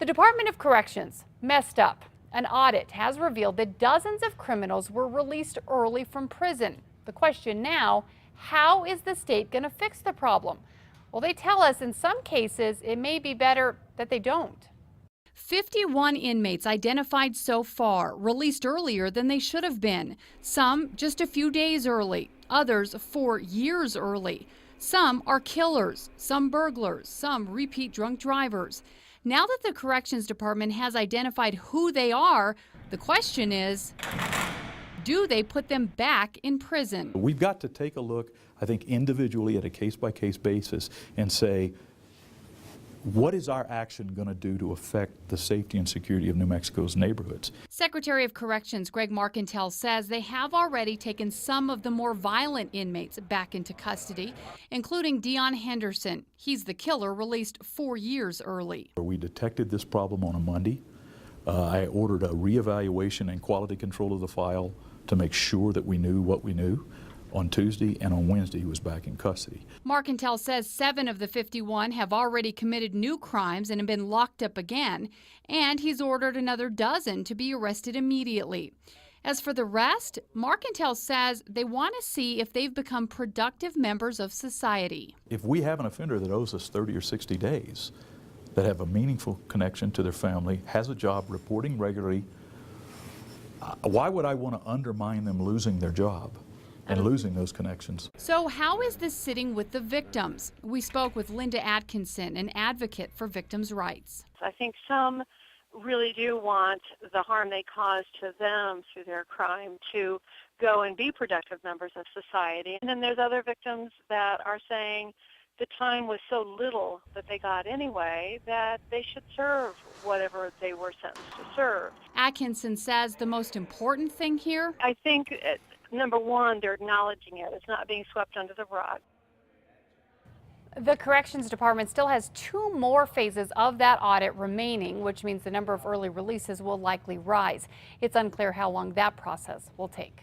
The Department of Corrections messed up. An audit has revealed that dozens of criminals were released early from prison. The question now, how is the state going to fix the problem? Well, they tell us in some cases it may be better that they don't. 51 inmates identified so far, released earlier than they should have been. Some just a few days early, others 4 years early. Some are killers, some burglars, some repeat drunk drivers. Now that the Corrections Department has identified who they are, the question is, do they put them back in prison? We've got to take a look, I think, individually at a case-by-case basis and say, what is our action going to do to affect the safety and security of New Mexico's neighborhoods? Secretary of Corrections Greg Marcantel says they have already taken some of the more violent inmates back into custody, including Dion Henderson. He's the killer released 4 years early. We detected this problem on a Monday. I ordered a reevaluation and quality control of the file to make sure that we knew what we knew. On Tuesday and on Wednesday, he was back in custody. Marcantel says 7 of the 51 have already committed new crimes and have been locked up again, and he's ordered another dozen to be arrested immediately. As for the rest, Marcantel says they want to see if they've become productive members of society. If we have an offender that owes us 30 or 60 days, that have a meaningful connection to their family, has a job, reporting regularly, why would I want to undermine them losing their job and losing those connections? So how is this sitting with the victims? We spoke with Linda Atkinson, an advocate for victims' rights. I think some really do want the harm they cause to them through their crime to go and be productive members of society. And then there's other victims that are saying the time was so little that they got anyway that they should serve whatever they were sentenced to serve. Atkinson says the most important thing here? I think number one, they're acknowledging it. It's not being swept under the rug. The Corrections Department still has 2 more phases of that audit remaining, which means the number of early releases will likely rise. It's unclear how long that process will take.